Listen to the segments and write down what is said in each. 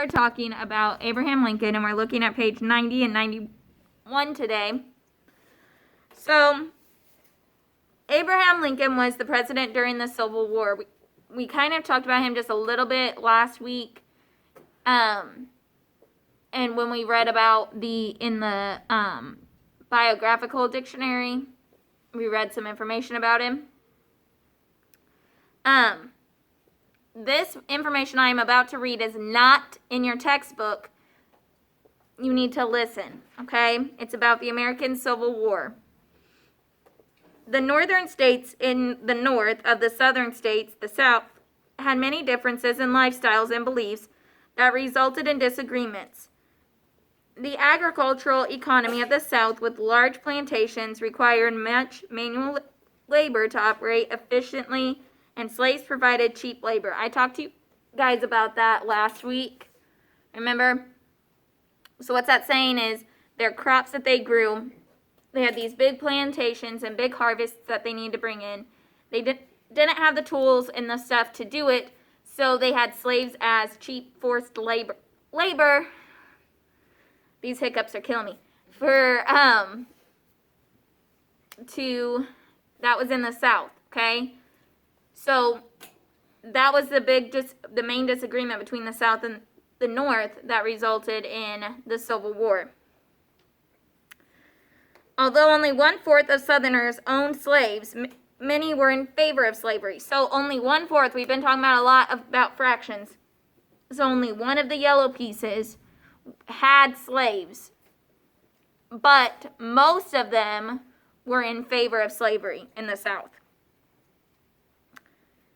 are talking about Abraham Lincoln, and we're looking at page 90 and 91 today. So, Abraham Lincoln was the president during the Civil War. We kind of talked about him just a little bit last week. And when we read about in the biographical dictionary, we read some information about him. This information I am about to read is not in your textbook. You need to listen, okay? It's about the American Civil War. The northern states in the north of the southern states, the south, had many differences in lifestyles and beliefs that resulted in disagreements. The agricultural economy of the South, with large plantations, required much manual labor to operate efficiently, and slaves provided cheap labor. I talked to you guys about that last week. Remember? So what's that saying is their crops that they grew, they had these big plantations and big harvests that they needed to bring in. They didn't have the tools and the stuff to do it, so they had slaves as cheap forced labor. These hiccups are killing me. That was in the South, okay? So that was the main disagreement between the South and the North that resulted in the Civil War. Although only 1/4 of Southerners owned slaves, many were in favor of slavery. So only 1/4, we've been talking about a lot about fractions. So only one of the yellow pieces had slaves, but most of them were in favor of slavery in the South.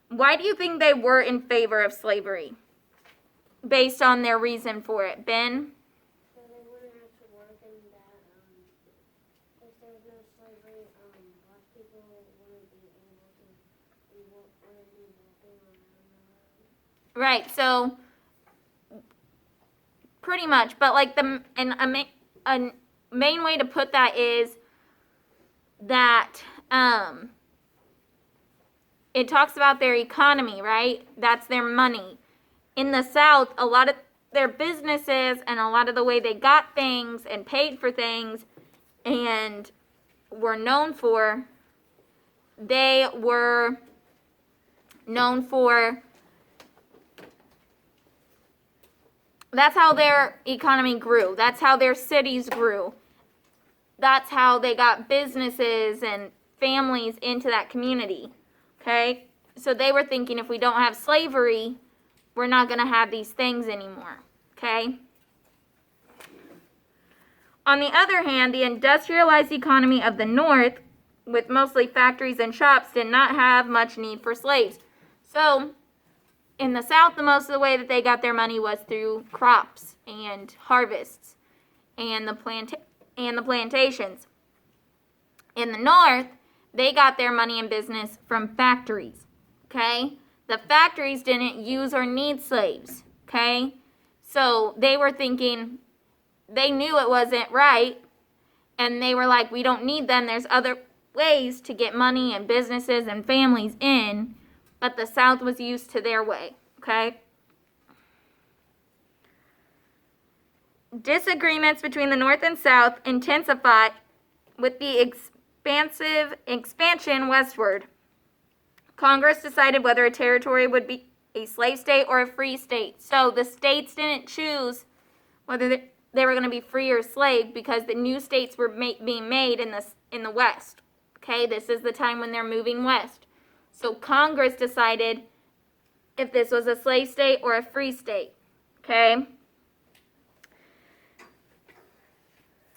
Why do you think they were in favor of slavery? Based on their reason for it. Ben? So they wouldn't have to work, and that if there was no slavery, black people wouldn't be able to be walking around. Right, so pretty much, but like a main way to put that is that it talks about their economy, right? That's their money. In the South, a lot of their businesses and a lot of the way they got things and paid for things and were known for, they were known for, that's how their economy grew. That's how their cities grew. That's how they got businesses and families into that community. Okay? So they were thinking if we don't have slavery, we're not going to have these things anymore. Okay? On the other hand, the industrialized economy of the North, with mostly factories and shops, did not have much need for slaves. So, in the South, the most of the way that they got their money was through crops and harvests and the plantations. In the North, they got their money and business from factories, okay? The factories didn't use or need slaves, okay? So they were thinking, they knew it wasn't right, and they were like, we don't need them. There's other ways to get money and businesses and families in, but the South was used to their way, okay? Disagreements between the North and South intensified with the expansion westward. Congress decided whether a territory would be a slave state or a free state. So the states didn't choose whether they were going to be free or slave because the new states were being made in the West. Okay, this is the time when they're moving west. So Congress decided if this was a slave state or a free state. Okay.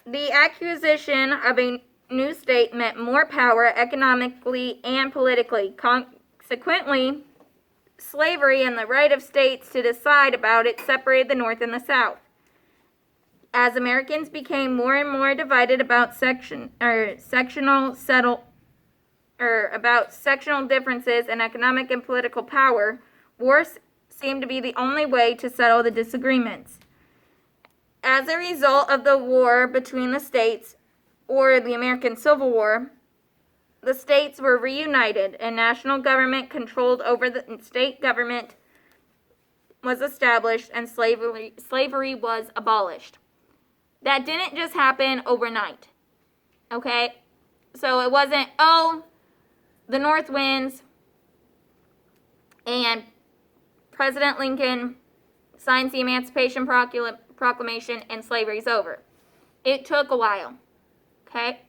The acquisition of a new state meant more power economically and politically. Consequently, slavery and the right of states to decide about it separated the North and the South. As Americans became more and more divided about sectional differences in economic and political power, wars seemed to be the only way to settle the disagreements. As a result of the war between the states, or the American Civil War, the states were reunited and national government controlled over the state government was established and slavery was abolished. That didn't just happen overnight. Okay? So it wasn't, oh, the North wins and President Lincoln signs the Emancipation Proclamation and slavery's over. It took a while. Okay?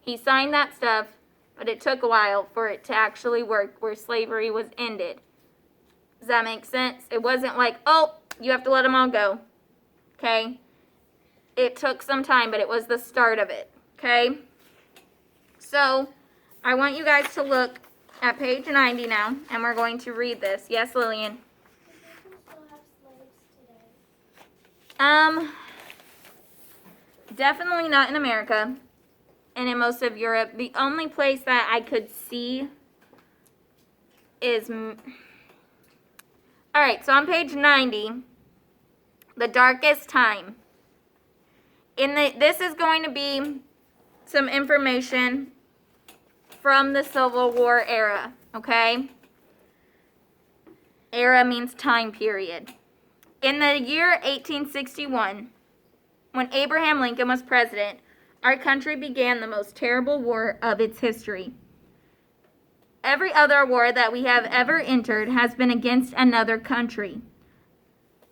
He signed that stuff, but it took a while for it to actually work where slavery was ended. Does that make sense? It wasn't like, oh, you have to let them all go. Okay? It took some time, but it was the start of it. Okay? So, I want you guys to look at page 90 now, and we're going to read this. Yes, Lillian? Do people still have slaves today? Definitely not in America and in most of Europe. The only place that I could see is... Alright, so on page 90, the darkest time. This is going to be some information from the Civil War era, okay? Era means time period. In the year 1861, when Abraham Lincoln was president, our country began the most terrible war of its history. Every other war that we have ever entered has been against another country.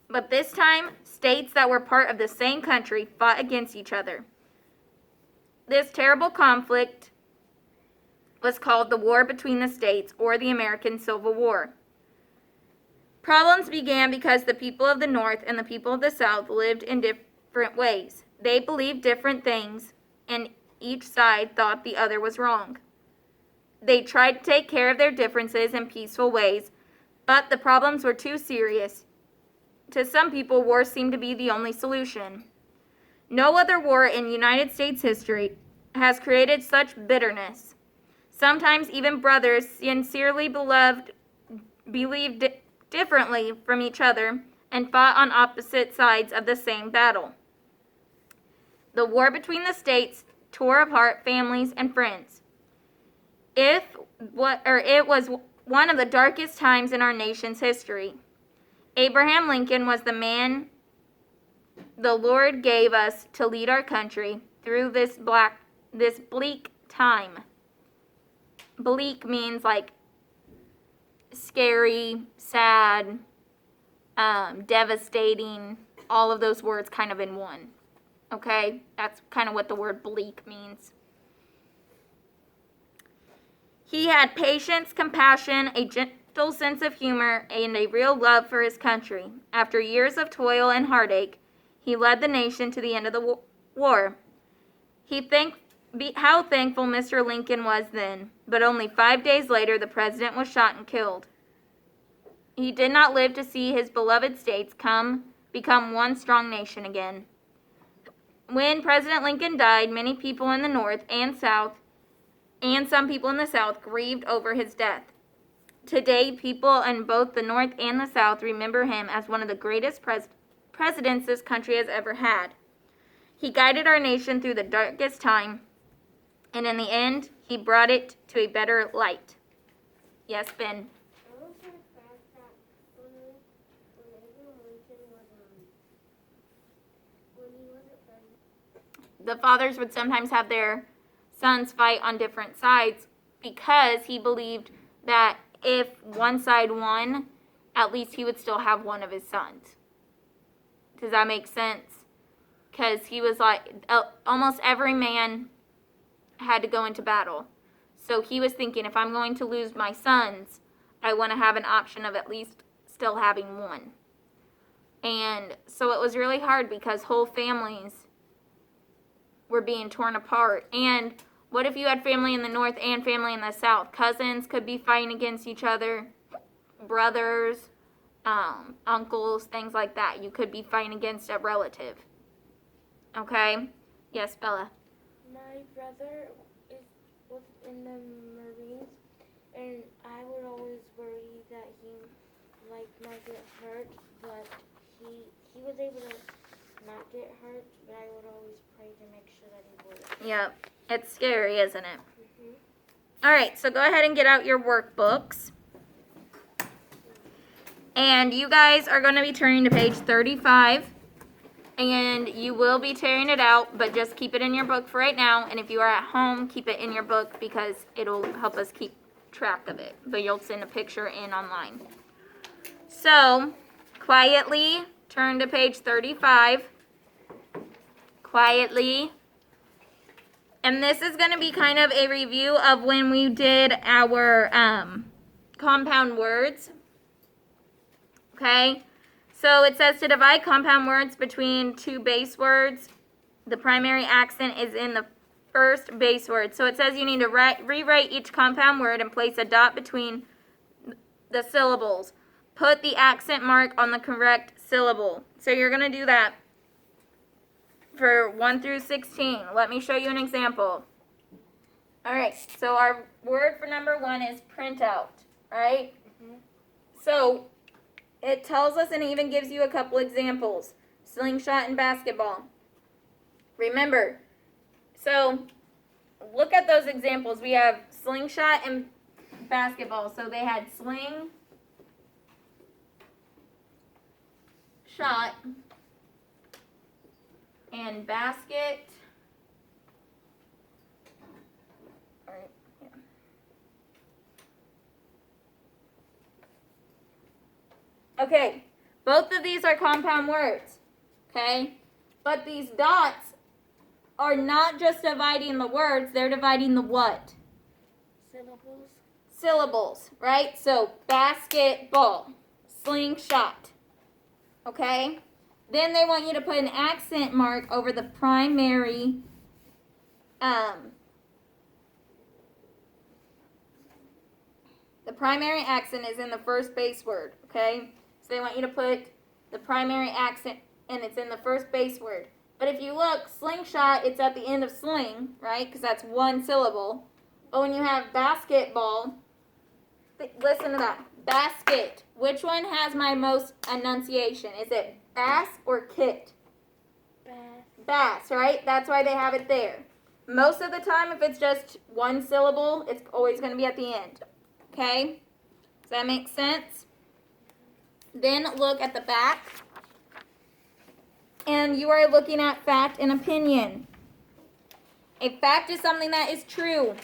But this time, states that were part of the same country fought against each other. This terrible conflict was called the War Between the States, or the American Civil War. Problems began because the people of the North and the people of the South lived in different ways. They believed different things, and each side thought the other was wrong. They tried to take care of their differences in peaceful ways, but the problems were too serious. To some people, war seemed to be the only solution. No other war in United States history has created such bitterness. Sometimes even brothers sincerely believed differently from each other and fought on opposite sides of the same battle. The war between the states tore apart families and friends. It was one of the darkest times in our nation's history. Abraham Lincoln was the man the Lord gave us to lead our country through this bleak time. Bleak means like scary, sad, devastating, all of those words kind of in one. Okay? That's kind of what the word bleak means. He had patience, compassion, a gentle sense of humor, and a real love for his country. After years of toil and heartache, he led the nation to the end of the war. How thankful Mr. Lincoln was then, but only 5 days later the president was shot and killed. He did not live to see his beloved states become one strong nation again. When President Lincoln died, many people in the North and South, and some people in the South, grieved over his death. Today, people in both the North and the South remember him as one of the greatest presidents this country has ever had. He guided our nation through the darkest time, and in the end, he brought it to a better light. Yes, Ben? I was in a fact that when Abraham Lincoln when he wasn't president. The fathers would sometimes have their sons fight on different sides because he believed that if one side won, at least he would still have one of his sons. Does that make sense? Because he was like, almost every man had to go into battle. So he was thinking, if I'm going to lose my sons, I want to have an option of at least still having one. And so it was really hard because whole families were being torn apart. And what if you had family in the North and family in the South? Cousins could be fighting against each other, brothers, uncles, things like that. You could be fighting against a relative. Okay? Yes, Bella? My brother was in the Marines, and I would always worry that he might get hurt, but he was able to not get hurt, but I would always pray to make sure that he would. Yep. It's scary, isn't it? All right, so go ahead and get out your workbooks. And you guys are going to be turning to page 35. And you will be tearing it out, but just keep it in your book for right now. And if you are at home, keep it in your book because it'll help us keep track of it. But you'll send a picture in online. So, quietly turn to page 35. Quietly. And this is going to be kind of a review of when we did our compound words. Okay? So it says to divide compound words between two base words, the primary accent is in the first base word. So it says you need to rewrite each compound word and place a dot between the syllables. Put the accent mark on the correct syllable. So you're going to do that for 1 through 16. Let me show you an example. All right, so our word for number 1 is printout, right? So it tells us and even gives you a couple examples. Slingshot and basketball. Remember, so look at those examples. We have slingshot and basketball. So they had sling, shot, and basket. All right, yeah. Okay, both of these are compound words, okay? But these dots are not just dividing the words, they're dividing the what? Syllables. Syllables, right? So, basketball, slingshot, okay? Then they want you to put an accent mark over the primary, the primary accent is in the first base word, okay? So they want you to put the primary accent, and it's in the first base word. But if you look, slingshot, it's at the end of sling, right? Because that's one syllable. But when you have basketball, listen to that. Basket. Which one has my most enunciation? Is it bass or kit? Bass. Bass, right? That's why they have it there. Most of the time, if it's just one syllable, it's always going to be at the end. Okay? Does that make sense? Then look at the back. And you are looking at fact and opinion. A fact is something that is true.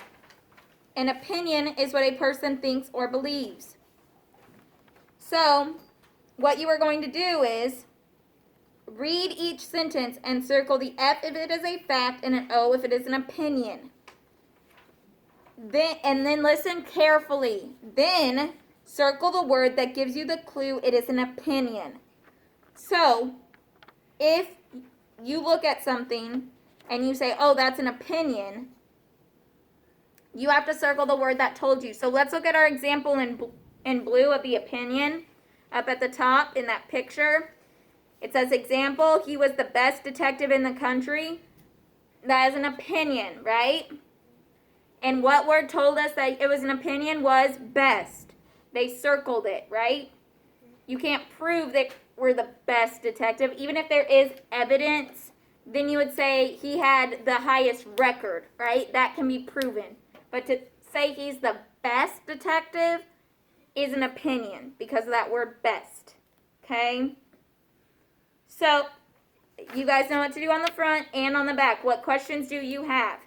An opinion is what a person thinks or believes. So, what you are going to do is read each sentence and circle the F if it is a fact and an O if it is an opinion. Then listen carefully. Then circle the word that gives you the clue it is an opinion. So, if you look at something and you say, oh, that's an opinion, you have to circle the word that told you. So let's look at our example in blue of the opinion up at the top in that picture. It says, example, he was the best detective in the country. That is an opinion, right? And what word told us that it was an opinion was best. They circled it, right? You can't prove that we're the best detective. Even if there is evidence, then you would say he had the highest record, right? That can be proven. But to say he's the best detective is an opinion because of that word best, okay? So, you guys know what to do on the front and on the back. What questions do you have?